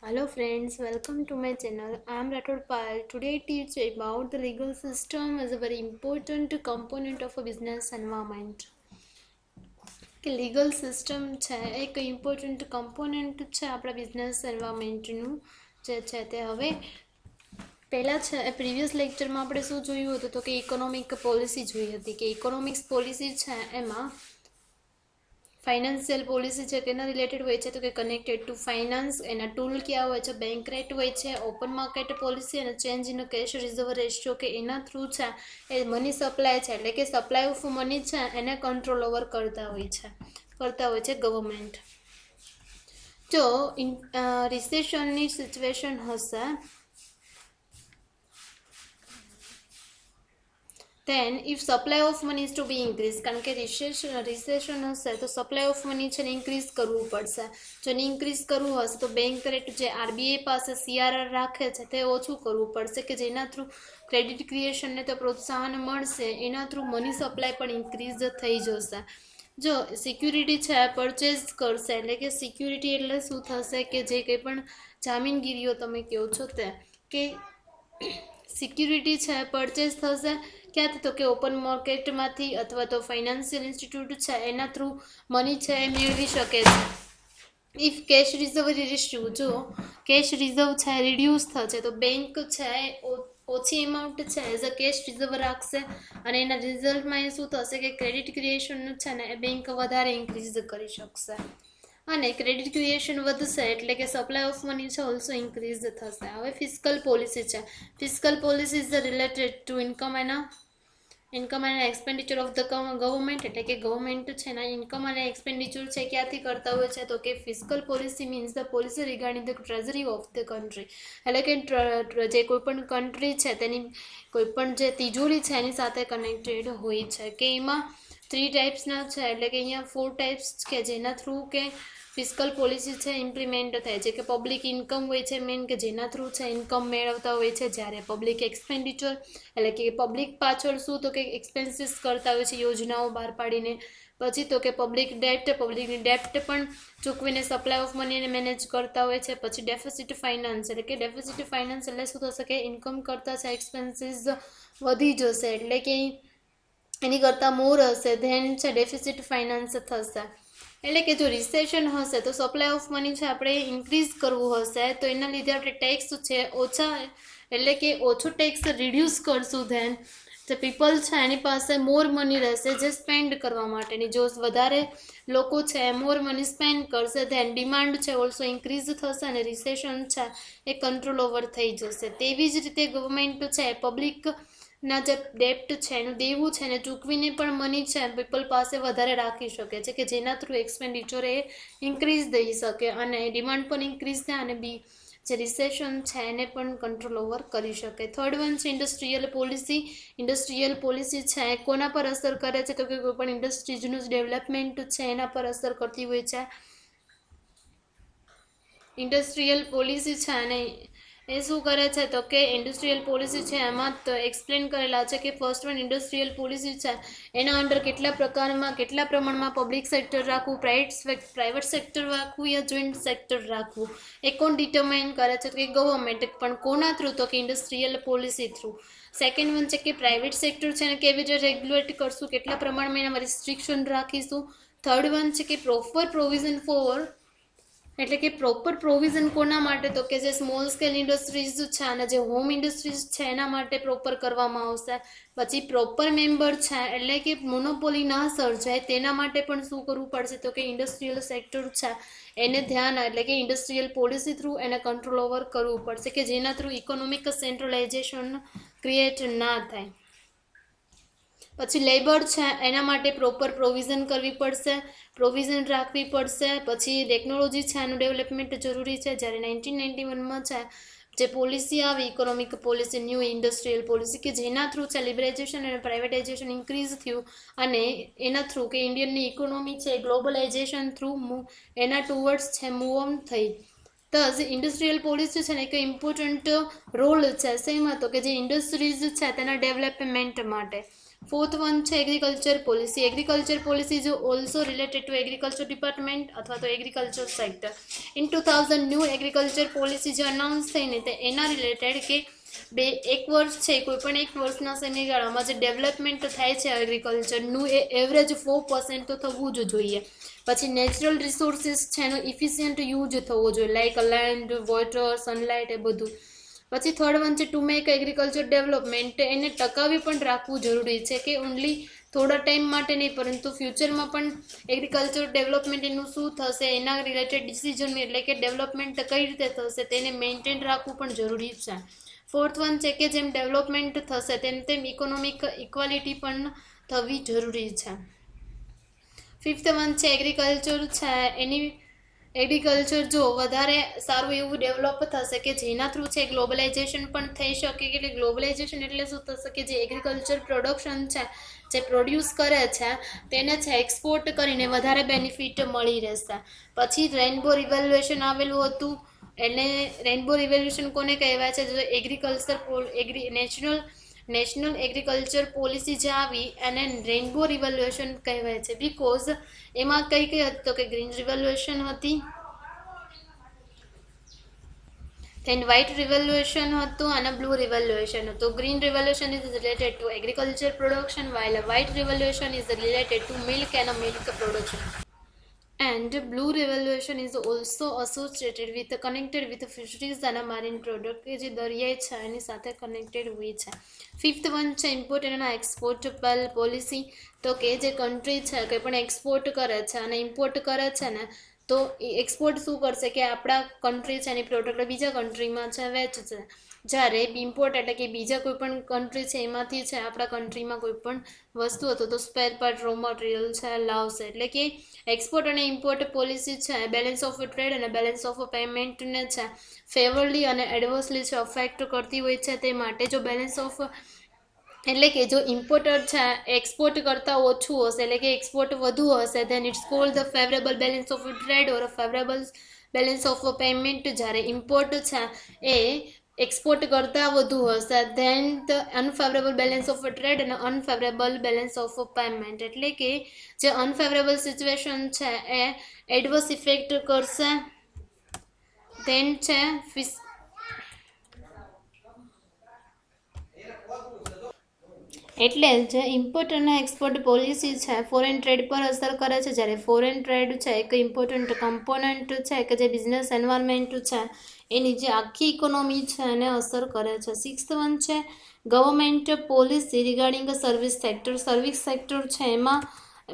Hello friends, welcome to my channel. I am Rathod Pal. Today I teach about the legal system as a very important component of a business environment. કે legal system છે એક important component છે આપણા business એન્વાયરમેન્ટનું જે છે તે હવે પહેલાં છે પ્રીવિયસ લેક્ચરમાં આપણે શું જોયું હતું તો કે ઇકોનોમિક પોલિસી જોઈ હતી કે ઇકોનોમિક્સ પોલિસી છે એમાં फाइनेंशियल पॉलिसी है केना रिलेटेड होय छे तो कि कनेक्टेड टू फाइनेंस एना टूल क्या होय छे बैंक रेट होय छे open market policy and change in cash reserve ratio के एना थ्रू छे ए मनी सप्लाय छे એટલે કે સપ્લાય ઓફ મની છે એને કંટ્રોલ ઓવર કરતા હોય છે ગવર્મેન્ટ જો રિસેશનની સિચ્યુએશન હશે then if supply of money is to be increased કારણ કે રિસેશન હશે તો સપ્લાય ઓફ મની છે ને ઇન્ક્રીઝ કરવું પડશે જો ને ઇન્ક્રીઝ કરવું હશે તો બેંક રેટ જે આરબીઆઈ પાસે સીઆરઆર રાખે છે તે ઓછું કરવું પડશે કે જેના થ્રુ ક્રેડિટ ક્રિએશનને તો પ્રોત્સાહન મળશે એના થ્રુ મની સપ્લાય પણ ઇન્ક્રીઝ થઈ જશે જો સિક્યુરિટી છે પરચેઝ કરશે એટલે કે સિક્યુરિટી એટલે શું થશે કે જે કંઈ પણ જામીનગીરીઓ તમે કહો છો તે કે સિક્યુરિટી છે પરચેઝ થશે ક્યાંથી તો કે ઓપન માર્કેટમાંથી અથવા તો ફાઇનાન્શિયલ ઇન્સ્ટિટ્યૂટ છે એના થ્રુ મની છે એ મેળવી શકે છે ઇફ કેશ રિઝર્વ રેશિયો જો કેશ રિઝર્વ છે રિડ્યુસ થશે તો બેંક છે ઓછી એમાઉન્ટ છે એઝ અ કેશ રિઝર્વ રાખશે અને એના રિઝલ્ટમાં એ શું થશે કે ક્રેડિટ ક્રિએશન છે ને એ બેંક વધારે ઇન્ક્રીઝ કરી શકશે અને ક્રેડિટ ક્રિએશન વધશે એટલે કે સપ્લાય ઓફ મની છે ઓલ્સો ઇન્ક્રીઝ થશે હવે ફિસ્કલ પોલિસી છે fiscal policy is related to income and expenditure of the government એટલે કે ગવર્મેન્ટ છે એના ઇન્કમ અને એક્સપેન્ડિચર છે ક્યાંથી કરતા હોય છે તો કે fiscal policy means the policy regarding the treasury of the country એટલે કે જે કોઈપણ કન્ટ્રી છે તેની કોઈપણ જે તિજોરી છે એની સાથે કનેક્ટેડ હોય છે કે એમાં 3 ટાઈપ્સના છે એટલે કે અહીંયા 4 ટાઈપ્સ કે જેના થ્રુ કે ફિસ્કલ પોલિસી છે ઇમ્પ્લિમેન્ટ થાય છે કે પબ્લિક ઇન્કમ હોય છે મેન કે જેના થ્રુ છે ઇન્કમ મેળવતા હોય છે જ્યારે પબ્લિક એક્સપેન્ડિચર એટલે કે પબ્લિક પાછળ શું તો કે એક્સપેન્સીસ કરતા હોય છે યોજનાઓ બહાર પાડીને પછી તો કે પબ્લિકની ડેપ્ટ પણ ચૂકવીને સપ્લાય ઓફ મનીને મેનેજ કરતા હોય છે પછી ડેફિસિટ ફાઇનાન્સ એટલે કે ડેફિસિટ ફાઇનાન્સ એટલે શું થશે કે ઇન્કમ કરતાં છે એક્સપેન્સીસ વધી જશે એટલે કે એની કરતાં મોર હશે ધેન છે ડેફિસિટ ફાઇનાન્સ થશે એટલે કે જો રિસેશન હશે તો સપ્લાય ઓફ મની છે આપણે ઇન્ક્રીઝ કરવું હશે તો એના લીધે આપણે ટેક્સ છે ઓછા એટલે કે ઓછો ટેક્સ રિડ્યુસ કરશું ધેન જે પીપલ છે એની પાસે મોર મની રહેશે જે સ્પેન્ડ કરવા માટેની જો વધારે લોકો છે મોર મની સ્પેન્ડ કરશે ધેન ડિમાન્ડ છે ઓલ્સો ઇન્ક્રીઝ થશે અને રિસેશન છે એ કંટ્રોલ ઓવર થઈ જશે તેવી જ રીતે ગવર્મેન્ટ છે પબ્લિક ના જે ડેપ્ટ છે એનું દેવું છે ને ચૂકવીને પણ મની છે પીપલ પાસે વધારે રાખી શકે છે કે જેના થ્રુ એક્સપેન્ડિચર એ ઇન્ક્રીઝ થઈ શકે અને ડિમાન્ડ પણ ઇન્ક્રીઝ થાય અને બી જે રિસેશન છે એને પણ કંટ્રોલ ઓવર કરી શકે થર્ડ વન છે ઇન્ડસ્ટ્રીયલ પોલિસી છે કોના પર અસર કરે છે તો કે કોઈ પણ ઇન્ડસ્ટ્રીઝનું ડેવલપમેન્ટ છે એના પર અસર કરતી હોય છે ઇન્ડસ્ટ્રીયલ પોલિસી છે અને એ શું કરે છે તો કે ઇન્ડસ્ટ્રીયલ પોલિસી છે એમાં તો એક્સપ્લેન કરેલા છે કે ફર્સ્ટ વન ઇન્ડસ્ટ્રીયલ પોલિસી છે એના અંડર કેટલા પ્રમાણમાં પબ્લિક સેક્ટર રાખવું પ્રાઇવેટ સેક્ટર રાખવું યા જોઈન્ટ સેક્ટર રાખવું એ કોણ ડિટરમાઇન કરે છે તો કે ગવર્મેન્ટ પણ કોના થ્રુ તો કે industrial policy through second one છે કે પ્રાઇવેટ સેક્ટર છે ને કેવી રીતે રેગ્યુલેટ કરશું કેટલા પ્રમાણમાં એનામાં રિસ્ટ્રિક્શન રાખીશું થર્ડ વન છે કે પ્રોપર પ્રોવિઝન ફોર એટલે કે પ્રોપર પ્રોવિઝન કોના માટે તો કે જે સ્મોલ સ્કેલ ઇન્ડસ્ટ્રીઝ છે અને જે હોમ ઇન્ડસ્ટ્રીઝ છે એના માટે પ્રોપર કરવામાં આવશે પછી પ્રોપર મેમ્બર છે એટલે કે મોનોપોલી ના સર્જાય તેના માટે પણ શું કરવું પડશે તો કે ઇન્ડસ્ટ્રીયલ સેક્ટર છે એને ધ્યાન એટલે કે ઇન્ડસ્ટ્રીયલ પોલિસી થ્રુ એને કંટ્રોલ ઓવર કરવું પડશે કે જેના થ્રુ ઇકોનોમિક સેન્ટ્રલાઇઝેશન ક્રિએટ ના થાય પછી લેબર છે એના માટે પ્રોપર પ્રોવિઝન કરવી પડશે પ્રોવિઝન રાખવી પડશે પછી ટેકનોલોજી છે એનું ડેવલપમેન્ટ જરૂરી છે જ્યારે 1991માં છે જે પોલિસી આવી economic policy new industrial policy કે જેના થ્રુ છે લિબરાઇઝેશન અને પ્રાઇવેટાઇઝેશન ઇન્ક્રીઝ થયું અને એના થ્રુ કે ઇન્ડિયનની ઇકોનોમી છે ગ્લોબલાઇઝેશન થ્રુ એના ટુવર્ડ્સ છે મૂવ ઓન થઈ થસ ઇન્ડસ્ટ્રીયલ પોલિસી છે ને એક ઇમ્પોર્ટન્ટ રોલ છે શેમાં તો કે જે ઇન્ડસ્ટ્રીઝ છે તેના ડેવલપમેન્ટ માટે. ફોર્થ વન છે agriculture policy. Agriculture policy is also related to agriculture department અથવા તો agriculture sector. In 2000 new agriculture policy જે અનાઉન્સ થઈને તે એના રિલેટેડ કે એક વર્ષ છે કોઈ પણ એક વર્ષના સમયગાળામાં જે ડેવલપમેન્ટ થાય છે એગ્રીકલ્ચરનું એ એવરેજ 4% તો થવું જ જોઈએ. પછી નેચરલ રિસોર્સિસ છે એનો ઇફિશિયન્ટ યુઝ થવો જોઈએ, લાઇક લેન્ડ, વોટર, સનલાઇટ એ બધું. પછી થર્ડ વન છે ટુ મેક એગ્રીકલ્ચર ડેવલપમેન્ટ. એને ટકાવી પણ રાખવું જરૂરી છે કે ઓનલી થોડા ટાઈમ માટે નહીં પરંતુ ફ્યુચરમાં પણ એગ્રીકલ્ચર ડેવલપમેન્ટ એનું શું થશે એના રિલેટેડ ડિસિઝન એટલે કે ડેવલપમેન્ટ કઈ રીતે થશે તેને મેન્ટેન રાખવું પણ જરૂરી છે. ફોર્થ વન છે કે જેમ ડેવલપમેન્ટ થશે તેમ ઇકોનોમિક ઇક્વાલિટી પણ થવી જરૂરી છે. ફિફ્થ વન છે એગ્રીકલ્ચર છે એની એગ્રીકલ્ચર જો વધારે સારું એવું ડેવલપ થશે કે જેના થ્રુ છે ગ્લોબલાઇઝેશન પણ થઈ શકે. એટલે ગ્લોબલાઇઝેશન એટલે શું થશે કે જે એગ્રીકલ્ચર પ્રોડક્શન છે જે પ્રોડ્યુસ કરે છે તેને છે એક્સપોર્ટ કરીને વધારે બેનિફિટ મળી રહેશે. પછી રેઇનબો રિવોલ્યુશન આવેલું હતું. એટલે રેઇનબો રિવોલ્યુશન કોને કહેવાય છે? જો એગ્રીકલ્ચર નેશનલ એગ્રીકલ્ચર પોલિસી જે આવી એને રેઇનબો રિવોલ્યુશન કહેવાય છે. બીકોઝ એમાં કઈ હતી તો કે ગ્રીન રિવોલ્યુશન હતી, then white revolution હતું અને blue revolution હતું. green revolution is related to agriculture production while a white revolution is related to milk and milk production. And blue revolution is also associated with connected with fisheries and marine product કે જે દરિયાઈ છે એની સાથે connected હોય છે. Fifth one છે import and export policy. તો કે જે કન્ટ્રી છે કંઈ પણ એક્સપોર્ટ કરે છે અને ઇમ્પોર્ટ કરે છે ને તો એ એક્સપોર્ટ શું કરશે કે આપણા કન્ટ્રી છે એની પ્રોડક્ટ બીજા કન્ટ્રીમાં છે વેચશે. જ્યારે ઇમ્પોર્ટ એટલે કે બીજા કોઈ પણ કન્ટ્રી છે એમાંથી છે આપણા કન્ટ્રીમાં કોઈ પણ વસ્તુ હતો તો સ્પેર પાર્ટ, રો મટીરિયલ છે લાવશે. એટલે કે એક્સપોર્ટ અને ઇમ્પોર્ટ પોલિસી છે બેલેન્સ ઓફ ટ્રેડ અને બેલેન્સ ઓફ પેમેન્ટને છે ફેવરલી અને એડવર્સલી છે અફેક્ટ કરતી હોય છે. તે માટે જો બેલેન્સ ઓફ એટલે કે જો ઇમ્પોર્ટર છે એક્સપોર્ટ કરતાં ઓછું હશે એટલે કે એક્સપોર્ટ વધુ હશે then it's called the favourable balance of trade or favourable balance of payment. જ્યારે ઇમ્પોર્ટ છે એ એક્સપોર્ટ કરતાં વધુ હશે then the unfavourable balance of trade અને અનફેવરેબલ બેલેન્સ ઓફ પેમેન્ટ. એટલે કે જે અનફેવરેબલ સિચ્યુએશન છે એ એડવર્સ ઇફેક્ટ કરશે. ધેન છે એટલે જે ઇમ્પોર્ટ અને એક્સપોર્ટ પોલિસી છે ફોરેન ટ્રેડ પર અસર કરે છે. જ્યારે ફોરેન ટ્રેડ છે એક ઇમ્પોર્ટન્ટ કમ્પોનન્ટ છે કે જે બિઝનેસ એન્વાયરમેન્ટ છે એની જે આખી ઇકોનોમી છે એને અસર કરે છે. સિક્સ્થ વન છે government policy regarding service sector. Service sector છે એમાં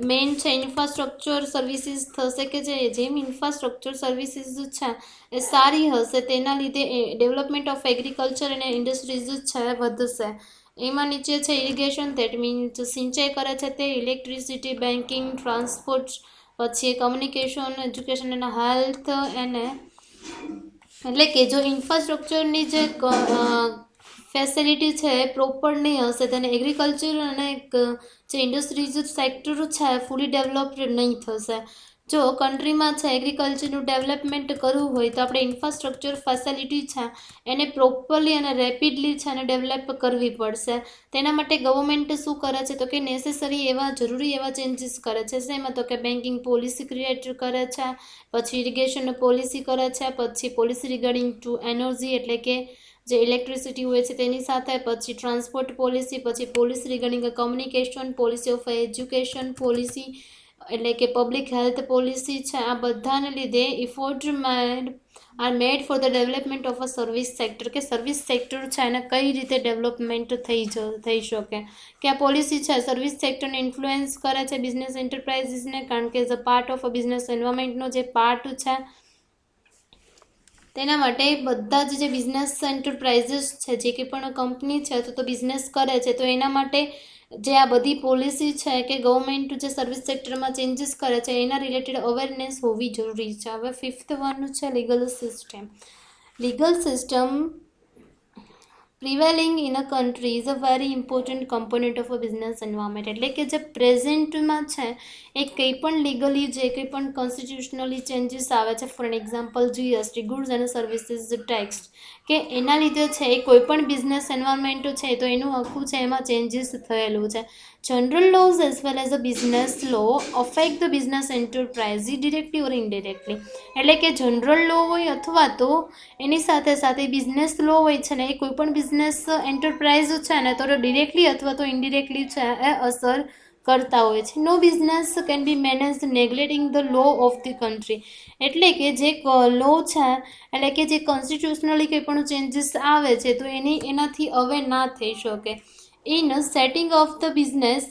મેઇન છે ઇન્ફ્રાસ્ટ્રક્ચર સર્વિસીસ થશે કે જેમ ઇન્ફ્રાસ્ટ્રક્ચર સર્વિસીસ છે એ સારી હશે તેના લીધે ડેવલપમેન્ટ ઓફ એગ્રીકલ્ચર અને ઇન્ડસ્ટ્રીઝ છે વધશે. એમાં નીચે છે ઇરિગેશન ધેટ મીન્સ સિંચાઈ કરે છે તે, ઇલેક્ટ્રિસિટી, બેન્કિંગ, ટ્રાન્સપોર્ટ, પછી કમ્યુનિકેશન, એજ્યુકેશન અને હેલ્થ. એને એટલે કે જો ઇન્ફ્રાસ્ટ્રક્ચરની જે ફેસિલિટી છે એ પ્રોપર નહીં હશે તેને એગ્રીકલ્ચર અને જે ઇન્ડસ્ટ્રીઝ સેક્ટર છે ફૂલી ડેવલપ્ડ નહીં થશે. જો કન્ટ્રીમાં છે એગ્રીકલ્ચરનું ડેવલપમેન્ટ કરવું હોય તો આપણે ઇન્ફ્રાસ્ટ્રક્ચર ફેસિલિટી છે એને પ્રોપરલી અને રેપિડલી છે એને ડેવલપ કરવી પડશે. તેના માટે ગવર્મેન્ટ શું કરે છે તો કે નેસેસરી એવા જરૂરી એવા ચેન્જીસ કરે છે. શેમાં તો કે બેન્કિંગ પોલિસી ક્રિએટ કરે છે, પછી ઇરિગેશન પોલિસી કરે છે, પછી પોલિસી રિગાર્ડિંગ ટુ એનર્જી એટલે કે જે ઇલેક્ટ્રિસિટી હોય છે તેની સાથે, પછી ટ્રાન્સપોર્ટ પોલિસી, પછી policy regarding communication, policy of education policy એટલે કે પબ્લિક હેલ્થ પોલિસી છે. આ બધાને લીધે effort are made for the development of a service sector કે સર્વિસ સેક્ટર છે એને કઈ રીતે ડેવલપમેન્ટ થઈ શકે કે આ પોલિસી છે સર્વિસ સેક્ટરને ઇન્ફ્લુએન્સ કરે છે બિઝનેસ એન્ટરપ્રાઇઝીસને. કારણ કે as a part of a business એન્વાયરમેન્ટનો જે પાર્ટ છે તેના માટે બધા જ જે બિઝનેસ એન્ટરપ્રાઇઝીસ છે જે કંઈ પણ કંપની છે તો બિઝનેસ કરે છે તો એના માટે જે આ બધી પોલિસી છે કે ગવર્મેન્ટ જે સર્વિસ સેક્ટરમાં ચેન્જીસ કરે છે એના રિલેટેડ અવેરનેસ હોવી જરૂરી છે. હવે ફિફ્થ વન છે legal system. Legal system prevailing in a country is a very important component of a business environment. એટલે કે જે પ્રેઝન્ટમાં છે એ કંઈ પણ લીગલી જે કંઈ પણ કોન્સ્ટિટ્યુશનલી ચેન્જીસ આવે છે, for an example GST, goods and services tax, કે એના લીધે છે એ કોઈ પણ બિઝનેસ એન્વાયરમેન્ટ છે તો એનું આખું છે એમાં ચેન્જીસ થયેલું છે. General laws as well as a business law affect the business enterprise directly or indirectly. એટલે કે જનરલ લો હોય અથવા તો એની સાથે સાથે બિઝનેસ લો હોય છે ને એ કોઈ પણ બિઝનેસ એન્ટરપ્રાઇઝ છે ને તો ડિરેક્ટલી અથવા તો ઇનડિરેક્ટલી છે એ અસર કરતા હોય છે. No business can be manage neglecting the law of the country. એટલે કે જે લો છે એટલે કે જે કોન્સ્ટિટ્યુશનલી કંઈ પણ ચેન્જીસ આવે છે તો એનાથી હવે ના થઈ શકે. In setting of the business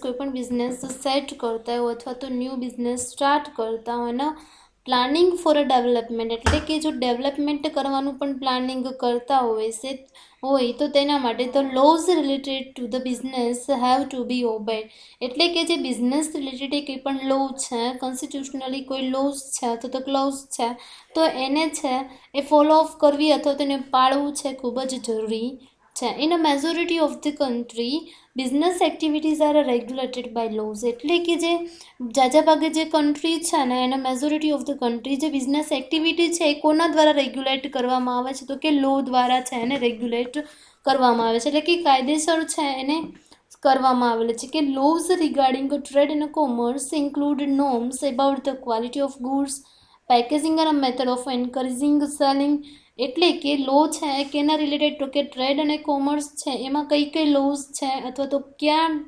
કોઈ પણ બિઝનેસ સેટ કરતા હોય અથવા તો ન્યૂ બિઝનેસ સ્ટાર્ટ કરતા હોય ને પ્લાનિંગ ફોર અ ડેવલપમેન્ટ, એટલે કે જો ડેવલપમેન્ટ કરવાનું પણ પ્લાનિંગ કરતા હોય તો તેના માટે the laws related to the business have to be obeyed. એટલે કે જે બિઝનેસ રિલેટેડ કંઈ પણ લો છે, કોન્સ્ટિટ્યુશનલી કોઈ લોઝ છે અથવા તો ક્લોઝ છે તો એને છે એ ફોલો ઓફ કરવી અથવા તેને પાળવું છે ખૂબ જ જરૂરી છે. In a majority of the country business activities are regulated by laws. એટલે કે જે જાજા ભાગે જે કન્ટ્રી છે ને એના મેજોરિટી ઓફ ધ કન્ટ્રી જે બિઝનેસ એક્ટિવિટી છે એ કોના દ્વારા રેગ્યુલેટ કરવામાં આવે છે તો કે લો દ્વારા છે એને રેગ્યુલેટ કરવામાં આવે છે. એટલે કે કાયદેસર છે એને કરવામાં આવેલું છે. કે lose regarding trade and commerce include norms about the quality of goods, packaging અને મેથડ ઓફ એન્કરેજિંગ સેલિંગ. એટલે કે લો છે કે એના રિલેટેડ તો કે ટ્રેડ અને કોમર્સ છે એમાં કઈ કઈ લોઝ છે અથવા તો ક્યાં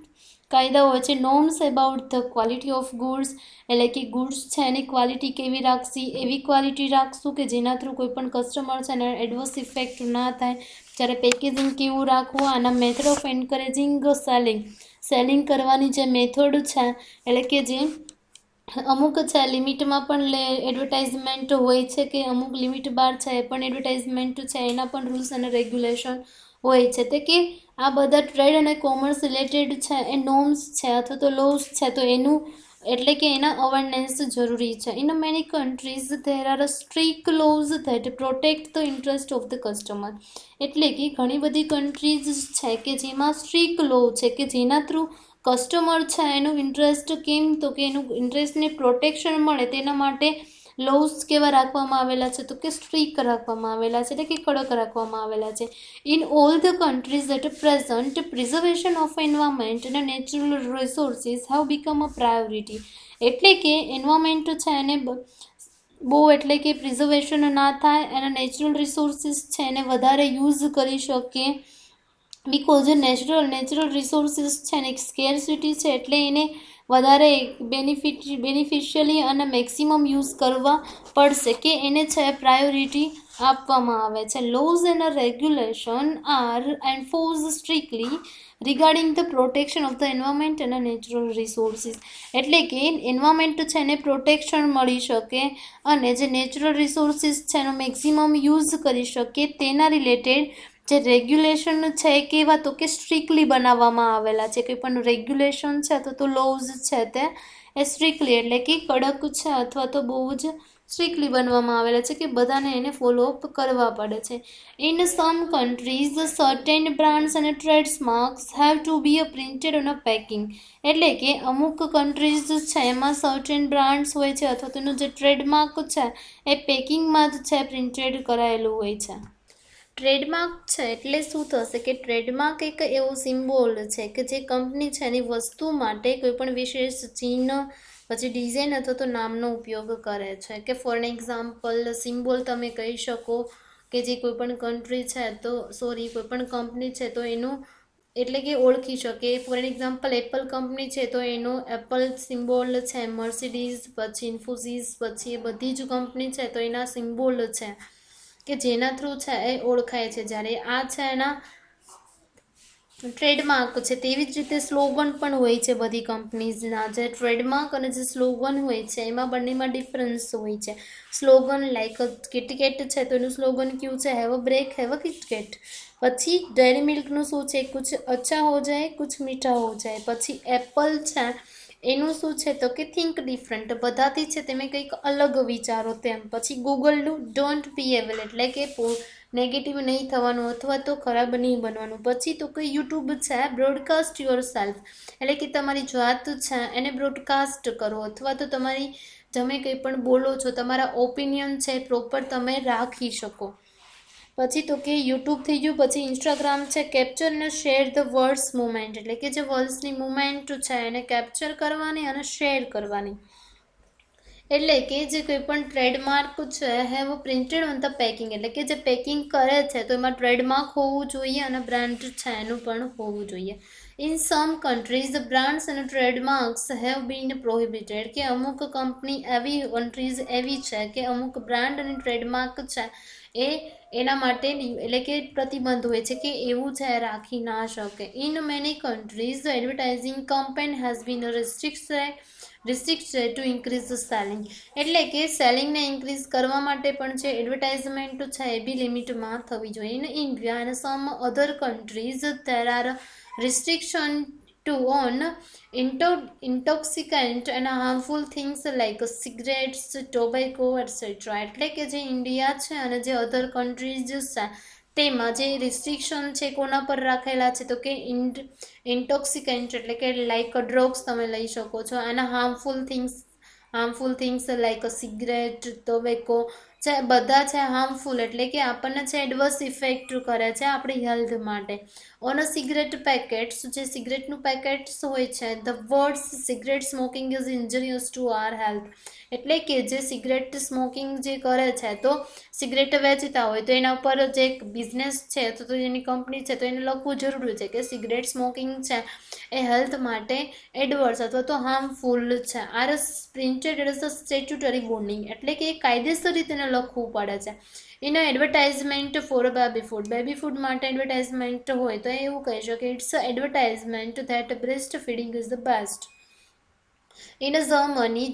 કાયદાઓ હોય છે. Norms about the quality of goods, એટલે કે ગુડ્સ છે એની ક્વોલિટી કેવી રાખવી, એવી ક્વોલિટી રાખશું કે જેના થ્રુ કોઈ પણ કસ્ટમર છે એને એડવર્સ ઇફેક્ટ ના થાય. જ્યારે પેકેજિંગ કેવું રાખવું, આના મેથડ ઓફ એન્કરેજિંગ સેલિંગ કરવાની જે મેથડ છે એટલે કે જે અમુક છે લિમિટમાં પણ એડવર્ટાઇઝમેન્ટ હોય છે કે અમુક લિમિટ બાર છે એ પણ એડવર્ટાઇઝમેન્ટ છે એના પણ રૂલ્સ અને રેગ્યુલેશન હોય છે. તે કે આ બધા ટ્રેડ અને કોમર્સ રિલેટેડ છે એ નોર્મ્સ છે અથવા તો લોઝ છે તો એનું એટલે કે એના અવેરનેસ જરૂરી છે. In many countries there R strict lose that protect the interest of the customer. એટલે કે ઘણી બધી કન્ટ્રીઝ છે કે જેમાં સ્ટ્રિક્ટ લો છે કે જેના થ્રુ કસ્ટમર છે એનું ઇન્ટરેસ્ટ કેમ તો કે એનું ઇન્ટરેસ્ટને પ્રોટેક્શન મળે તેના માટે લોઝ કેવા રાખવામાં આવેલા છે તો કે સ્ટ્રિક્ટ રાખવામાં આવેલા છે, એટલે કે કડક રાખવામાં આવેલા છે. In all the countries at present preservation of environment અને natural resources have become a priority. એટલે કે એન્વાયરમેન્ટ છે એને બહુ એટલે કે પ્રિઝર્વેશન ના થાય અને નેચરલ રિસોર્સિસ છે એને વધારે યુઝ કરી શકીએ. બિકોઝ નેચરલ રિસોર્સિસ છે ને એક સ્કેરસિટી છે એટલે એને વધારે બેનિફિશિયલી અને મેક્સિમમ યુઝ કરવા પડશે કે એને છે પ્રાયોરિટી આપવામાં આવે છે. Laws and regulation are enforce strictly regarding the protection of the environment અને નેચરલ રિસોર્સિસ. એટલે કે એન્વાયરમેન્ટ છે એને પ્રોટેક્શન મળી શકે અને જે નેચરલ રિસોર્સિસ છે એનો મેક્સિમમ યુઝ કરી શકે તેના રિલેટેડ જે રેગ્યુલેશન છે એ કેવા તો કે સ્ટ્રિક્ટલી બનાવવામાં આવેલા છે. કંઈ પણ રેગ્યુલેશન છે અથવા તો લોઝ છે તે એ સ્ટ્રિક્ટલી એટલે કે કડક છે અથવા તો બહુ જ સ્ટ્રિક્ટલી બનવામાં આવેલા છે કે બધાને એને ફોલોઅપ કરવા પડે છે. In some countries certain brands અને trademarks have to be a printed on a packing. એટલે કે અમુક કન્ટ્રીઝ છે એમાં સર્ટેન બ્રાન્ડ્સ હોય છે અથવા તેનું જે ટ્રેડમાર્ક છે એ પેકિંગમાં જ છે પ્રિન્ટેડ કરાયેલું હોય છે. ટ્રેડમાર્ક છે એટલે શું થશે કે ટ્રેડમાર્ક એક એવો સિમ્બોલ છે કે જે કંપની છે એની વસ્તુ માટે કોઈ પણ વિશેષ ચિહ્ન પછી ડિઝાઇન અથવા તો નામનો ઉપયોગ કરે છે. કે ફોર એન એક્ઝામ્પલ સિમ્બોલ તમે કહી શકો કે જે કોઈ પણ કન્ટ્રી છે તો કોઈ પણ કંપની છે તો એનું એટલે કે ઓળખી શકે. For an example Apple company છે તો એનો એપલ સિમ્બોલ છે, મર્સિડીઝ પછી ઇન્ફોસિસ પછી એ બધી જ કંપની છે તો એના સિમ્બોલ છે કે જેના થ્રુ છે એ ઓળખાય છે. જ્યારે આ છે એના ટ્રેડમાર્ક છે. તેવી જ રીતે સ્લોગન પણ હોય છે બધી કંપનીઝના. જે ટ્રેડમાર્ક અને જે સ્લોગન હોય છે એમાં બંનેમાં ડિફરન્સ હોય છે. સ્લોગન લાઈક કિટકેટ છે તો એનું સ્લોગન ક્યું છે, have a break have a KitKat. પછી ડેરી મિલ્કનું શું છે, કુછ અચ્છા હો જાય કુછ મીઠા હો જાય. પછી એપલ છે એનું શું છે તો કે થિંક ડિફરન્ટ, બધાથી છે તમે કંઈક અલગ વિચારો તેમ. પછી ગૂગલનું ડોન્ટ બી એવલ એટલે કે નેગેટિવ નહીં થવાનું અથવા તો ખરાબ નહીં બનવાનું. પછી તો કે યુટ્યુબ છે બ્રોડકાસ્ટ યોર સેલ્ફ એટલે કે તમારી જાત છે એને બ્રોડકાસ્ટ કરો અથવા તો તમારી તમે કંઈ પણ બોલો છો તમારા ઓપિનિયન છે પ્રોપર તમે રાખી શકો. પછી તો કે યુટ્યુબ થઈ ગયું. પછી ઇન્સ્ટાગ્રામ છે કેપ્ચર ને શેર ધ વર્ડ્સ મુમેન્ટ એટલે કે જે વર્ડ્સની મુમેન્ટ છે એને કેપ્ચર કરવાની અને શેર કરવાની. એટલે કે જે કોઈ પણ ટ્રેડમાર્ક છે have printed on the packing એટલે કે જે પેકિંગ કરે છે તો એમાં ટ્રેડમાર્ક હોવું જોઈએ અને બ્રાન્ડ છે એનું પણ હોવું જોઈએ. In some countries the brands અને ટ્રેડમાર્ક્સ હેવ બીન પ્રોહિબિટેડ કે અમુક કંપની કન્ટ્રીઝ એવી છે કે અમુક બ્રાન્ડ અને ટ્રેડમાર્ક છે એ એના માટે એટલે કે પ્રતિબંધ હોય છે કે એવું છે રાખી ના શકે. In many countries the advertising campaign has been restricted two increase the selling એટલે કે સેલિંગને ઇન્ક્રીઝ કરવા માટે પણ છે એડવર્ટાઇઝમેન્ટ છે એ બી લિમિટમાં થવી જોઈએ. ઇન ઇન્ડિયા અને some other countries there are restriction to on intoxicant and harmful things like cigarettes, tobacco, etc. એટલે કે જે ઇન્ડિયા છે અને જે અધર કન્ટ્રીઝ છે તેમાં જે રિસ્ટ્રિક્શન છે કોના પર રાખેલા છે તો કે ઇન્ટોક્સિકન્ટ એટલે કે લાઈક ડ્રગ્સ તમે લઈ શકો છો અને harmful things like cigarette, tobacco છે બધા છે હાર્મફુલ એટલે કે આપણને છે એડવર્સ ઇફેક્ટ કરે છે આપણી હેલ્થ માટે. ઓન અ સિગરેટ પેકેટ્સ જે સિગરેટનું પેકેટ્સ હોય છે the words cigarette smoking is injurious to our health એટલે કે જે સિગરેટ સ્મોકિંગ જે કરે છે તો સિગરેટ વેચતા હોય તો એના ઉપર જે બિઝનેસ છે તો એની કંપની છે તો એને લખવું જરૂરી છે કે સિગરેટ સ્મોકિંગ છે એ હેલ્થ માટે એડવર્સ અથવા તો હાર્મફુલ છે. Are printed as a statutory warning એટલે કે કાયદેસર રીતે એને લખવું પડે છે. એનો એડવર્ટાઇઝમેન્ટ ફોર બેબી ફૂડ માટે એડવર્ટાઇઝમેન્ટ હોય તો એવું કહી શકે it's advertisement that breast feeding is the best. In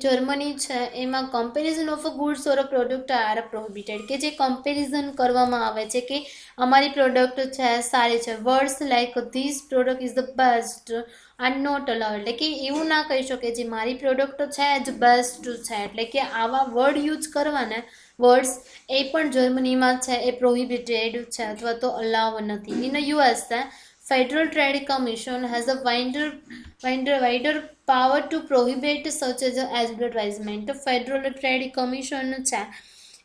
Germany છે એમાં comparison of goods or product are prohibited કે જે કમ્પેરિઝન કરવામાં આવે છે કે અમારી પ્રોડક્ટ છે સારી છે. Words like this product is the best are not allowed એટલે કે એવું ના કહી શકે જે મારી પ્રોડક્ટ છે જ બેસ્ટ છે એટલે કે આવા વર્ડ યુઝ કરવાના વર્ડ્સ એ પણ જર્મનીમાં છે એ પ્રોહિબિટેડ છે અથવા તો અલાવ નથી. In US federal trade commission has a wider power to prohibit such as advertisement. Federal trade commission છે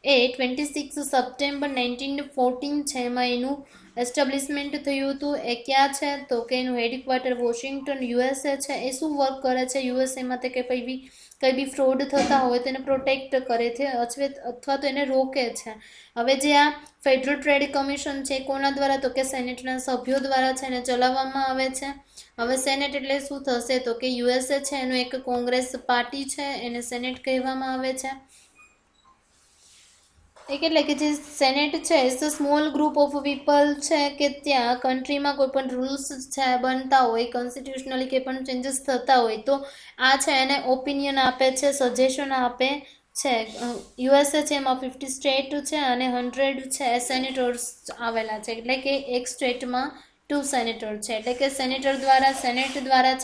એ 26 સપ્ટેમ્બર 1914 છે એમાં એનું એસ્ટાબ્લિશમેન્ટ થયું હતું. એ ક્યાં છે તો કે એનું હેડક્વાર્ટર વોશિંગ્ટન યુએસએ છે. એ શું વર્ક કરે છે યુએસએમાં તે કંઈ બી ફ્રોડ થતા હોય તો એને પ્રોટેક્ટ કરે છે અથવા તો એને રોકે છે. હવે જે આ ફેડરલ ટ્રેડ કમિશન છે કોના દ્વારા તો કે સેનેટના સભ્યો દ્વારા છે એને ચલાવવામાં આવે છે. હવે સેનેટ એટલે શું થશે તો કે યુએસએ છે એનું એક કોંગ્રેસ પાર્ટી છે એને સેનેટ કહેવામાં આવે છે. એટલે કે જે સેનેટ છે એ સ્મોલ ગ્રુપ ઓફ પીપલ છે કે ત્યાં કન્ટ્રીમાં કોઈ પણ રૂલ્સ છે બનતા હોય કોન્સ્ટિટ્યુશનલી કે પણ ચેન્જીસ થતા હોય તો આ છે એને ઓપિનિયન આપે છે સજેશન આપે છે. યુએસએ છે એમાં 50 સ્ટેટ છે અને 100 છે સેનેટર્સ આવેલા છે એટલે કે એક સ્ટેટમાં 2 સેનેટર છે એટલે કે સેનેટ દ્વારા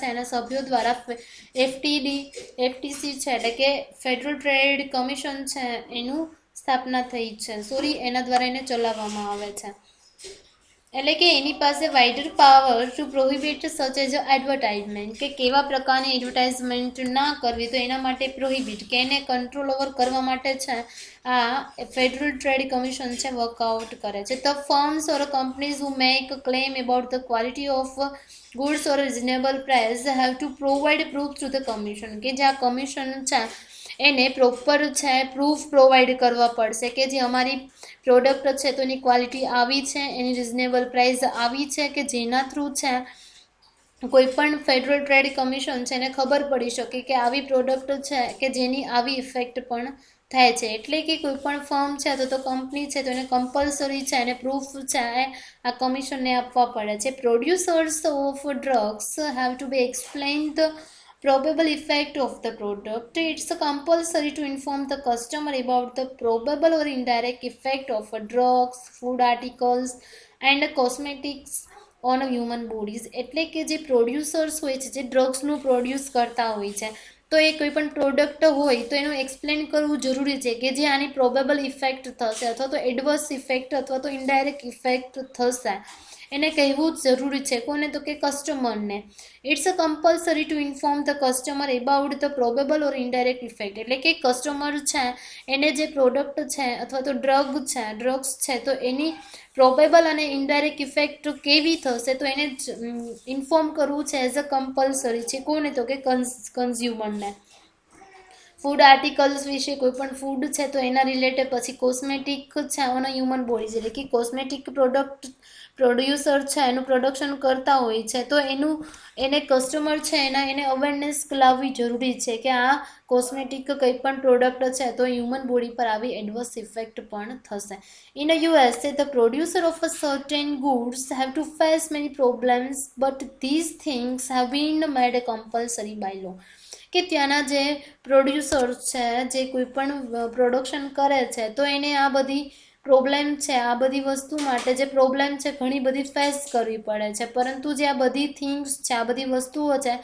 છે અને સભ્યો દ્વારા એફટીસી છે એટલે કે ફેડરલ ટ્રેડ કમિશન છે એનું સ્થાપના થઈ છે એના દ્વારા એને ચલાવવામાં આવે છે. એટલે કે એની પાસે wider power to prohibit such as advertisement કે કેવા પ્રકારની એડવર્ટાઇઝમેન્ટ ના કરવી તો એના માટે પ્રોહિબિટ કે એને કંટ્રોલ ઓવર કરવા માટે છે આ ફેડરલ ટ્રેડ કમિશન છે વર્કઆઉટ કરે છે. The firms or companies who make claim about the quality of goods or reasonable price have to provide proof to the commission કે જે આ કમિશન છે એને પ્રોપર છે પ્રૂફ પ્રોવાઈડ કરવા પડશે કે જે અમારી પ્રોડક્ટ છે તો એની ક્વોલિટી આવી છે એની રિઝનેબલ પ્રાઇસ આવી છે કે જેના થ્રુ છે કોઈ પણ ફેડરલ ટ્રેડ કમિશન છે એને ખબર પડી શકે કે આવી પ્રોડક્ટ છે કે જેની આવી ઇફેક્ટ પણ થાય છે. એટલે કે કોઈ પણ ફર્મ છે તો કંપની છે તો એને કમ્પલસરી છે એને પ્રૂફ છે આ કમિશનને આપવા પડે છે. Producers of drugs have to be explain the probable effect of the product. It's compulsory to inform the customer about the probable or indirect effect of drugs, food articles and cosmetics on human bodies, એટલે કે જે producers હોય છે, જે ડ્રગ્સનું produce કરતા હોય છે, તો એ કોઈ પણ પ્રોડક્ટ હોય તો એનું એક્સપ્લેન કરવું જરૂરી છે કે જે આની પ્રોબેબલ ઇફેક્ટ થશે અથવા તો એડવર્સ ઇફેક્ટ અથવા તો ઇનડાયરેક્ટ ઇફેક્ટ થશે, એને કહેવું જ જરૂરી છે. કોને? તો કે કસ્ટમરને. It's a compulsory to inform the customer about the probable or indirect effect, એટલે કે કસ્ટમર છે એને જે પ્રોડક્ટ છે અથવા તો ડ્રગ્સ છે તો એની પ્રોબેબલ અને ઇનડાયરેક્ટ ઇફેક્ટ કેવી થશે તો એને ઇન્ફોર્મ કરવું છે એઝ અ કમ્પલસરી છે. કોને? તો કે કન્ઝ્યુમરને. ફૂડ આર્ટિકલ્સ વિશે, કોઈ પણ ફૂડ છે તો એના રિલેટેડ, પછી કોસ્મેટિક છે ઓન હ્યુમન બોડીઝ, એટલે કે કોસ્મેટિક પ્રોડ્યુસર છે એનું પ્રોડક્શન કરતા હોય છે તો એને કસ્ટમર છે એને અવેરનેસ લાવવી જરૂરી છે કે આ કોસ્મેટિક કંઈ પણ પ્રોડક્ટ છે તો હ્યુમન બોડી પર આવી એડવર્સ ઇફેક્ટ પણ થશે. In USA, the producer of a certain goods have to face many problems, but these things have been made compulsory by law. કે ત્યાંના જે પ્રોડ્યુસર છે, જે કોઈ પણ પ્રોડક્શન કરે છે તો એને આ બધી પ્રોબ્લેમ છે, આ બધી વસ્તુ માટે જે પ્રોબ્લેમ છે ઘણી બધી ફેસ કરવી પડે છે, પરંતુ જે આ બધી થિંગ્સ છે, આ બધી વસ્તુઓ છે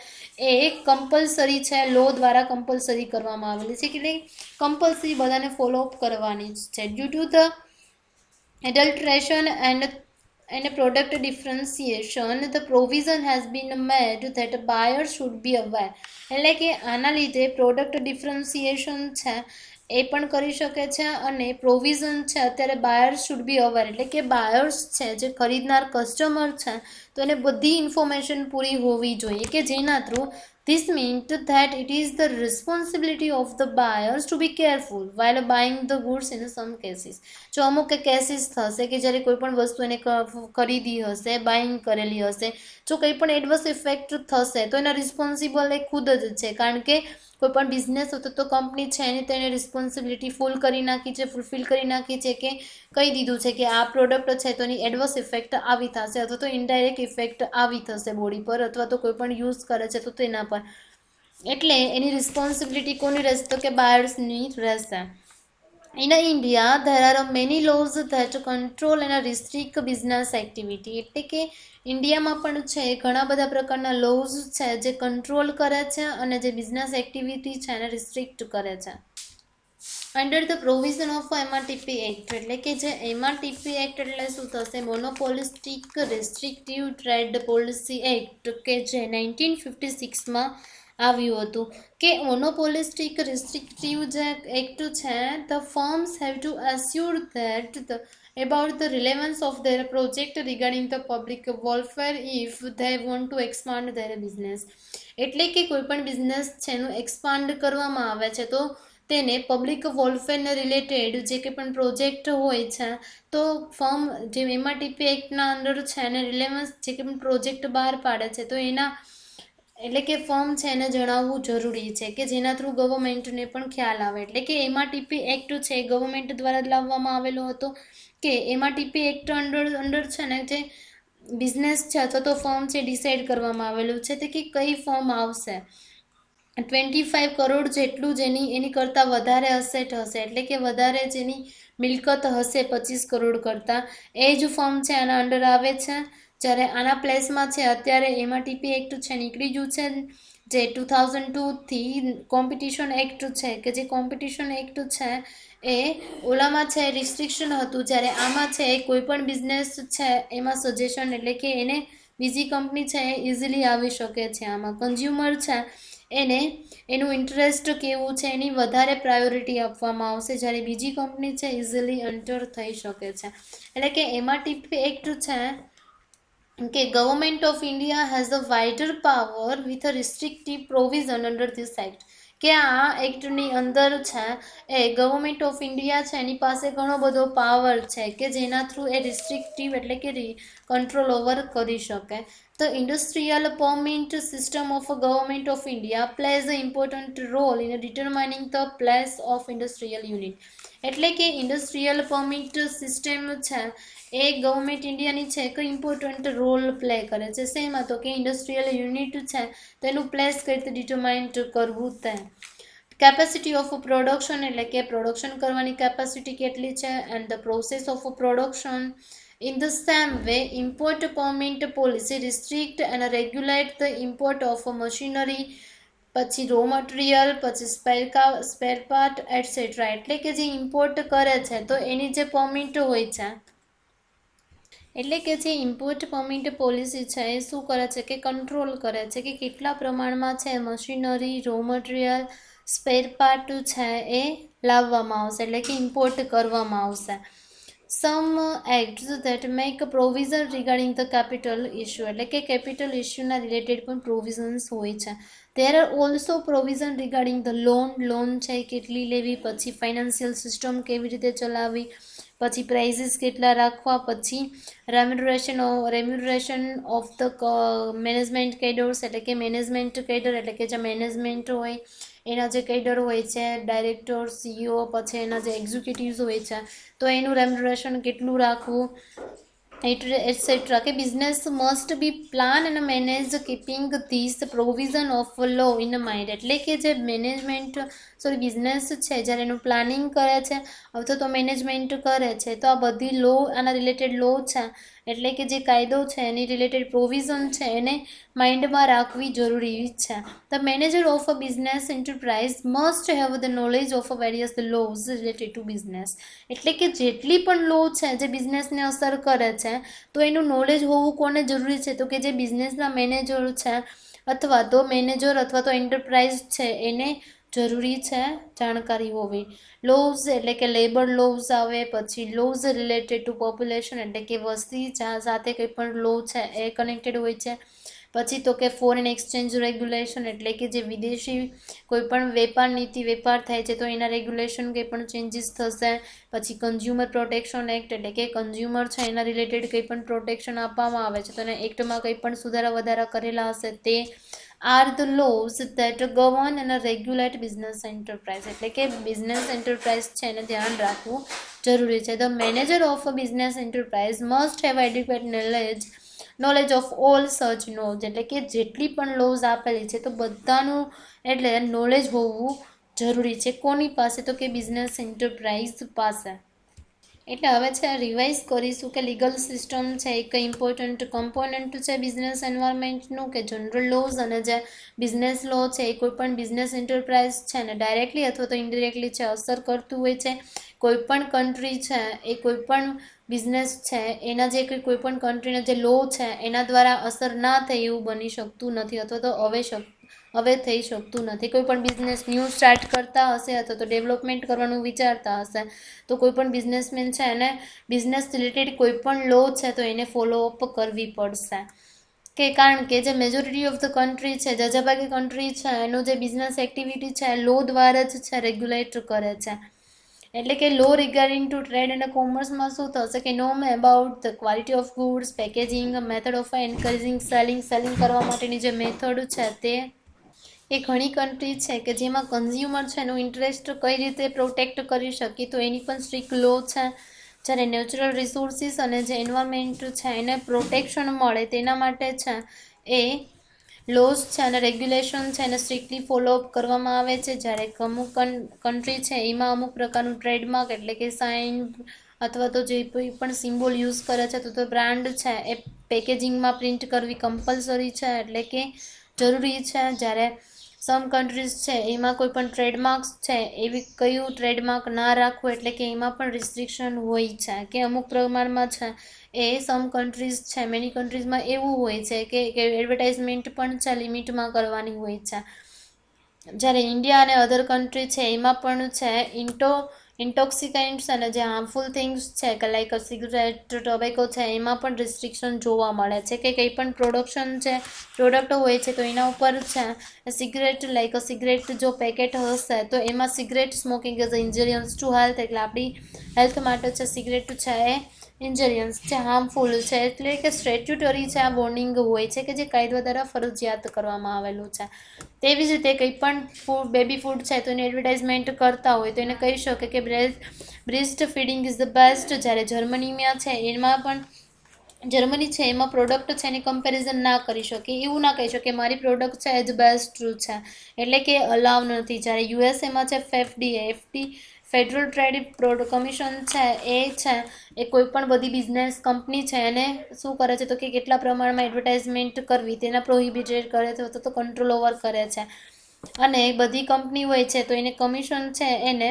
એ કમ્પલસરી છે, લો દ્વારા કમ્પલસરી કરવામાં આવેલી છે કે કમ્પલસરી બધાને ફોલો અપ કરવાની જ છે. Due to the adulteration and product differentiation, the provision has been made that buyers should be aware. એટલે કે આના લીધે પ્રોડક્ટ ડિફરન્સિએશન છે એ પણ કરી શકે છે અને પ્રોવિઝન છે અત્યારે બાયર્સ શુડ બી અવેર, એટલે કે બાયર્સ છે જે ખરીદનાર કસ્ટમર છે તો એને બધી ઇન્ફોર્મેશન પૂરી હોવી જોઈએ કે જેના through this means that it is the responsibility of the buyers to be careful while buying the goods in some cases. જો અમુક કેસીસ થશે કે જ્યારે કોઈ પણ વસ્તુ એને ખરીદી હશે, બાઇંગ કરેલી હશે, જો કંઈ પણ એડવર્સ ઇફેક્ટ થશે તો એના રિસ્પોન્સિબલ એ ખુદ જ છે, કારણ કે કોઈ પણ બિઝનેસ હતો તો કંપની છે એની તેને રિસ્પોન્સિબિલિટી ફૂલફિલ કરી નાખી છે કે કહી દીધું છે કે આ પ્રોડક્ટ છે તો એની એડવર્સ ઇફેક્ટ આવી થશે અથવા તો ઇનડાયરેક્ટ ઇફેક્ટ આવી થશે બોડી પર અથવા તો કોઈ પણ યુઝ કરે છે તો તેના પર, એટલે એની રિસ્પોન્સિબિલિટી કોની રહેશે તો કે બાયર્સની રહેશે. In India, there are many laws that control and restrict business activity. એટલે કે ઇન્ડિયામાં પણ છે ઘણા બધા પ્રકારના લોઝ છે જે કંટ્રોલ કરે છે અને જે બિઝનેસ એક્ટિવિટી છે એને રિસ્ટ્રિક્ટ કરે છે. Under the provision of MRTP act, એટલે કે જે MRTP એક્ટ એટલે શું થશે? મોનોપોલિસ્ટિક રેસ્ટ્રિક્ટિવ ટ્રેડ પોલિસી એક્ટ, કે જે 1956માં આવ્યું હતું કે મોનોપોલિસ્ટિક રેસ્ટ્રિક્ટિવ જે એક્ટ છે, the firms have to assure that about the relevance of their project regarding the public welfare if they want to expand their business. એટલે કે કોઈ પણ બિઝનેસ છે એનું એક્સપાન્ડ કરવામાં આવે છે તો તેને પબ્લિક વેલફેરને રિલેટેડ જે કંઈ પણ પ્રોજેક્ટ હોય છે તો ફર્મ જે MRTP એક્ટના અંડર છે એને રિલેવન્સ જે કંઈ પણ પ્રોજેક્ટ બહાર પાડે છે તો એના એટલે કે ફર્મ છે એને જણાવવું જરૂરી છે કે જેના થ્રુ ગવર્મેન્ટને પણ ખ્યાલ આવે. એટલે કે MRTP એક્ટ છે એ ગવર્મેન્ટ દ્વારા જ લાવવામાં આવેલો હતો કે MRTP એક્ટ અંડર છે ને જે બિઝનેસ છે અથવા તો ફર્મ છે ડિસાઇડ કરવામાં આવેલું છે તે કે કઈ ફર્મ આવશે. 25 કરોડ જેટલું જેની એની કરતાં વધારે અસેટ હશે, એટલે કે વધારે જેની મિલકત હશે 25 કરોડ કરતાં, એ જ ફર્મ છે આના અંડર આવે છે. જ્યારે આના પ્લેસમાં છે અત્યારે MRTP એક્ટ છે નીકળી ગયું છે જે 2002થી કોમ્પિટિશન એક્ટ છે કે જે કોમ્પિટિશન એક્ટ છે એ ઓલામાં છે રિસ્ટ્રિક્શન હતું, જ્યારે આમાં છે કોઈ પણ બિઝનેસ છે એમાં સજેશન, એટલે કે એને બીજી કંપની છે એ ઇઝીલી આવી શકે છે. આમાં કન્ઝ્યુમર છે એને એનું ઇન્ટરેસ્ટ કેવું છે એની વધારે પ્રાયોરિટી આપવામાં આવશે, જ્યારે બીજી કંપની છે ઇઝીલી એન્ટર થઈ શકે છે. એટલે કે MRTP એક્ટ છે કે government of India has a wider power with a restrictive provision under this act, કે આ એક્ટની અંદર છે એ ગવર્મેન્ટ ઓફ ઇન્ડિયા છે એની પાસે ઘણો બધો પાવર છે કે જેના થ્રુ એ રિસ્ટ્રિક્ટિવ એટલે કે કંટ્રોલ ઓવર કરી શકે. The industrial permit system of Government of India plays an important role in determining the place of industrial unit. એટલે કે ઇન્ડસ્ટ્રીયલ પરમિટ સિસ્ટમ છે એ ગવર્મેન્ટ ઇન્ડિયાની છે કે ઇમ્પોર્ટન્ટ રોલ પ્લે કરે છે. શેમાં? તો કે ઇન્ડસ્ટ્રીયલ યુનિટ છે તેનું પ્લેસ કઈ રીતે ડિટરમાઇન કરવું તે. કેપેસિટી ઓફ પ્રોડક્શન, એટલે કે પ્રોડક્શન કરવાની કેપેસિટી કેટલી છે, and the process of production, In the same way, import permit policy restrict and regulate the import of machinery, પછી રો મટીરિયલ, પછી સ્પેર પાર્ટ એટસેટ્રા. એટલે કે જે ઇમ્પોર્ટ કરે છે તો એની જે પરમિટ હોય છે, એટલે કે જે ઇમ્પોર્ટ પરમિટ પોલિસી છે એ શું કરે છે કે કંટ્રોલ કરે છે કે કેટલા પ્રમાણમાં છે machinery, raw material, spare part છે એ લાવવામાં આવશે, એટલે કે ઇમ્પોર્ટ કરવામાં આવશે. Some acts that make provision regarding the capital issue, એટલે કે કેપિટલ ઇસ્યુના રિલેટેડ પણ પ્રોવિઝન્સ હોય છે. There are also provision regarding the loan છે કેટલી લેવી, પછી ફાઇનાન્શિયલ સિસ્ટમ કેવી રીતે ચલાવવી, પછી પ્રાઇઝીસ કેટલા રાખવા, પછી રેમ્યુનરેશન ઓફ ધ મેનેજમેન્ટ કેડર્સ, એટલે કે મેનેજમેન્ટ કેડર એટલે કે જે મેનેજમેન્ટ હોય એના જે કેડર હોય છે, ડાયરેક્ટર, સીઈઓ, પછી એના જે એક્ઝિક્યુટિવ્સ હોય છે તો એનું રેમ્યુનરેશન કેટલું રાખવું, એટસેટ્રા. કે બિઝનેસ મસ્ટ બી પ્લાન અને manage keeping this provision of law in mind, એટલે કે જે બિઝનેસ છે જ્યારે એનું પ્લાનિંગ કરે છે અથવા તો મેનેજમેન્ટ કરે છે તો આ બધી લો, આના રિલેટેડ લો છે એટલે કે જે કાયદો છે એની રિલેટેડ પ્રોવિઝન છે એને માઇન્ડમાં રાખવી જરૂરી છે. The manager of a business enterprise must have the knowledge of various lose related to business, એટલે કે જેટલી પણ લો છે જે બિઝનેસને અસર કરે છે તો એનું નોલેજ હોવું કોને જરૂરી છે, તો કે જે બિઝનેસના મેનેજર છે અથવા તો એન્ટરપ્રાઇઝ છે એને જરૂરી છે જાણકારી હોવી. લોઝ એટલે કે લેબર લોઝ આવે, પછી લોઝ રિલેટેડ ટુ પોપ્યુલેશન એટલે કે વસ્તી સાથે કંઈ પણ લો છે એ કનેક્ટેડ હોય છે. પછી તો કે ફોરેન એક્સચેન્જ રેગ્યુલેશન એટલે કે જે વિદેશી કોઈ પણ વેપાર થાય છે તો એના રેગ્યુલેશન કંઈ પણ ચેન્જીસ થશે. પછી કન્ઝ્યુમર પ્રોટેક્શન એક્ટ એટલે કે કન્ઝ્યુમર છે એના રિલેટેડ કંઈ પણ પ્રોટેક્શન આપવામાં આવે છે તો એના એક્ટમાં કંઈ પણ સુધારા વધારા કરેલા હશે તે are the lose that govern અને રેગ્યુલેટ બિઝનેસ એન્ટરપ્રાઇઝ, એટલે કે બિઝનેસ એન્ટરપ્રાઇઝ છે એને ધ્યાન રાખવું જરૂરી છે. The manager of a business enterprise must have adequate knowledge of all such norms, એટલે કે જેટલી પણ લોઝ આપેલી છે તો બધાનું એટલે નોલેજ હોવું જરૂરી છે. કોની પાસે, તો કે બિઝનેસ એન્ટરપ્રાઇઝ પાસે. એટલે હવે છે રિવાઇઝ કરીશું કે લીગલ સિસ્ટમ છે એક ઇમ્પોર્ટન્ટ કમ્પોનન્ટ છે બિઝનેસ એન્વાયરમેન્ટનું, કે જનરલ લોઝ અને જે બિઝનેસ લો છે એ કોઈ પણ બિઝનેસ એન્ટરપ્રાઇઝ છે ને ડાયરેક્ટલી અથવા તો ઇનડિરેક્ટલી છે અસર કરતું હોય છે. કોઈ પણ કન્ટ્રી છે એ કોઈ પણ બિઝનેસ છે એના જે કોઈ પણ કન્ટ્રીના જે લો છે એના દ્વારા અસર ના થાય એવું બની શકતું નથી અથવા તો હવે થઈ શકતું નથી. કોઈ પણ બિઝનેસ ન્યૂ સ્ટાર્ટ કરતા હશે અથવા તો ડેવલપમેન્ટ કરવાનું વિચારતા હશે તો કોઈ પણ બિઝનેસમેન છે એને બિઝનેસ રિલેટેડ કોઈ પણ લો છે તો એને ફોલોઅપ કરવી પડશે. કે કારણ કે જે મેજોરિટી ઓફ ધ કન્ટ્રી છે, જજાભાગી કન્ટ્રી છે એનું જે બિઝનેસ એક્ટિવિટી છે લો દ્વારા જ છે રેગ્યુલેટ કરે છે. એટલે કે લો રિગાર્ડિંગ ટુ ટ્રેડ અને કોમર્સમાં શું થશે કે નોમ about the quality of goods, packaging, method of encouraging selling કરવા માટેની જે મેથડ છે તે એ ઘણી કન્ટ્રી છે કે જેમાં કન્ઝ્યુમર છે એનું ઇન્ટરેસ્ટ કઈ રીતે પ્રોટેક્ટ કરી શકે તો એની પણ સ્ટ્રિક્ટ લો છે. જ્યારે નેચરલ રિસોર્સિસ અને જે એન્વાયરમેન્ટ છે એને પ્રોટેક્શન મળે તેના માટે છે એ લોઝ છે અને રેગ્યુલેશન છે એને સ્ટ્રિક્ટલી ફોલોઅપ કરવામાં આવે છે. જ્યારે અમુક કન્ટ્રી છે એમાં અમુક પ્રકારનું ટ્રેડમાર્ક એટલે કે સાઇન અથવા તો જે કોઈ પણ સિમ્બોલ યુઝ કરે છે તો બ્રાન્ડ છે એ પેકેજિંગમાં પ્રિન્ટ કરવી કમ્પલસરી છે એટલે કે જરૂરી છે. જ્યારે સમ કન્ટ્રીઝ છે એમાં કોઈ પણ ટ્રેડમાર્ક્સ છે એવી કયું ટ્રેડમાર્ક ના રાખવું એટલે કે એમાં પણ રિસ્ટ્રિક્શન હોય છે કે અમુક પ્રમાણમાં છે એ સમ કન્ટ્રીઝ છે મેની કન્ટ્રીઝમાં એવું હોય છે કે એડવર્ટાઇઝમેન્ટ પણ છે લિમિટમાં કરવાની હોય છે. જ્યારે ઇન્ડિયા અને અધર કન્ટ્રી છે એમાં પણ છે ઇન્ટોક્સિકન્ટ્સ અને જે હાર્મફુલ થિંગ્સ છે કે લાઈક સિગરેટ, ટોબેકો છે એમાં પણ રિસ્ટ્રિક્શન જોવા મળે છે કે કંઈ પણ પ્રોડક્ટ હોય છે તો એના ઉપર છે સિગરેટ જો પેકેટ હશે તો એમાં cigarette smoking is injurious to health, એટલે આપણી હેલ્થ માટે છે સિગરેટ છે એ ઇન્જરિયસ છે, હાર્મફુલ છે, એટલે કે સ્ટેટ્યુટરી છે આ વોર્નિંગ હોય છે કે જે કાયદા દ્વારા ફરજિયાત કરવામાં આવેલું છે. તેવી જ રીતે કંઈ પણ બેબી ફૂડ છે તો એની એડવર્ટાઇઝમેન્ટ કરતા હોય તો એને કહી શકે કે breast feeding is the best. જ્યારે જર્મનીમાં છે એમાં પણ જર્મની છે એમાં પ્રોડક્ટ છે એની કમ્પેરિઝન ના કરી શકે, એવું ના કહી શકે મારી પ્રોડક્ટ છે એ જ બેસ્ટ છે, એટલે કે અલાવ નથી. જ્યારે યુએસએમાં છે એફડી ફેડરલ ટ્રેડ કમિશન છે એ કોઈ પણ બધી બિઝનેસ કંપની છે એને શું કરે છે તો કે કેટલા પ્રમાણમાં એડવર્ટાઇઝમેન્ટ કરવી તેના પ્રોહિબિટેડ કરે છે તો કંટ્રોલ ઓવર કરે છે. અને બધી કંપની હોય છે તો એને કમિશન છે એને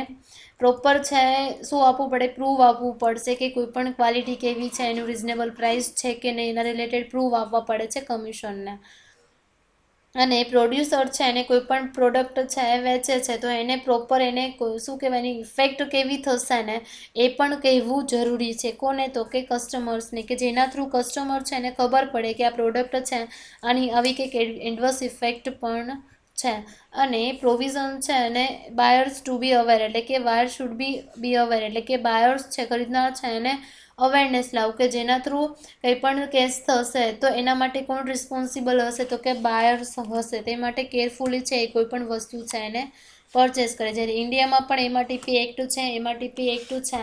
પ્રોપર છે શું આપવું પડે, પ્રૂવ આપવું પડશે કે કોઈ પણ ક્વોલિટી કેવી છે, એનું રિઝનેબલ પ્રાઇસ છે કે નહીં, એના રિલેટેડ પ્રૂવ આપવા પડે છે કમિશનને. અને પ્રોડ્યુસર છે એને કોઈ પણ પ્રોડક્ટ છે એ વેચે છે તો એને પ્રોપર એને શું કહેવાય એની ઇફેક્ટ કેવી થશે ને એ પણ કહેવું જરૂરી છે. કોને તો કે કસ્ટમર્સને, કે જેના થ્રુ કસ્ટમર છે એને ખબર પડે કે આ પ્રોડક્ટ છે આની આવી કંઈક એડવર્સ ઇફેક્ટ પણ છે. અને પ્રોવિઝન છે અને બાયર્સ ટુ બી અવેર, એટલે કે બાયર શુડ બી અવેર, એટલે કે બાયર્સ છે ખરીદનાર છે એને અવેરનેસ લાવ કે જેના થ્રુ કંઈ પણ કેસ થશે તો એના માટે કોણ રિસ્પોન્સિબલ હશે તો કે બાયર્સ હશે. તે માટે કેરફુલી છે એ કોઈ પણ વસ્તુ છે એને પરચેસ કરે. જ્યારે ઇન્ડિયામાં પણ એમઆરટીપી એક્ટ છે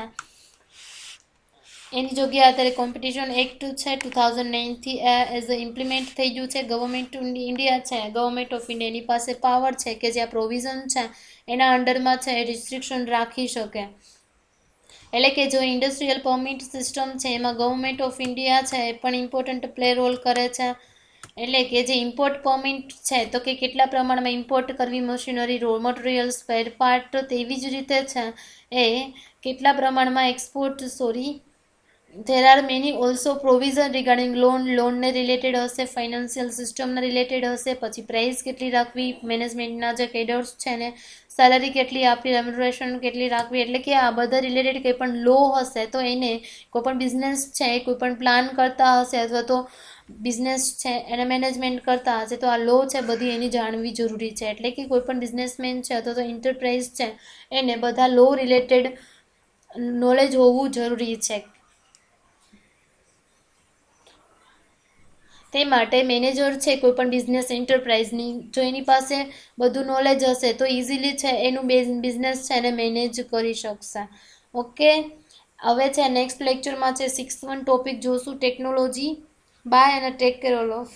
એની જગ્યાએ અત્યારે કોમ્પિટિશન એક્ટ છે 2009થી એઝ અ ઇમ્પ્લિમેન્ટ થઈ ગયું છે. ગવર્મેન્ટ ઇન્ડિયા છે, ગવર્મેન્ટ ઓફ ઇન્ડિયાની પાસે પાવર છે કે જે આ પ્રોવિઝન છે એના અંડરમાં છે રિસ્ટ્રિક્શન રાખી શકે. એટલે કે જો ઇન્ડસ્ટ્રીયલ પરમિટ સિસ્ટમ છે એમાં ગવર્મેન્ટ ઓફ ઇન્ડિયા છે એ પણ ઇમ્પોર્ટન્ટ પ્લે રોલ કરે છે. એટલે કે જે ઇમ્પોર્ટ પરમિટ છે તો કે કેટલા પ્રમાણમાં ઇમ્પોર્ટ કરવી machinery, raw material, spare part, તેવી જ રીતે છે એ કેટલા પ્રમાણમાં there are many also provision regarding લોનને રિલેટેડ હશે, ફાઇનાન્શિયલ સિસ્ટમને રિલેટેડ હશે, પછી પ્રાઇસ કેટલી રાખવી, મેનેજમેન્ટના જે કેડર્સ છે ને સેલરી કેટલી આપવી, રેમ્યુનરેશન કેટલી રાખવી, એટલે કે આ બધા રિલેટેડ કંઈ પણ લો હશે તો એને કોઈ પણ બિઝનેસ છે કોઈ પણ પ્લાન કરતા હશે અથવા તો બિઝનેસ છે એને મેનેજમેન્ટ કરતા હશે તો આ લો છે બધી એની જાણવી જરૂરી છે. એટલે કે કોઈ પણ બિઝનેસમેન છે અથવા તો એન્ટરપ્રાઇઝ છે એને બધા લો રિલેટેડ નોલેજ હોવું જરૂરી છે. તે માટે મેનેજર છે કોઈ પણ બિઝનેસ એન્ટરપ્રાઇઝની જો એની પાસે બધું નોલેજ હશે તો ઇઝીલી છે એનું બિઝનેસ છે એને મેનેજ કરી શકશે. ઓકે, હવે છે નેક્સ્ટ લેક્ચરમાં છે 6th ટોપિક જોશું ટેકનોલોજી. બાય અને ટેક કેર ઓલ ઓફ.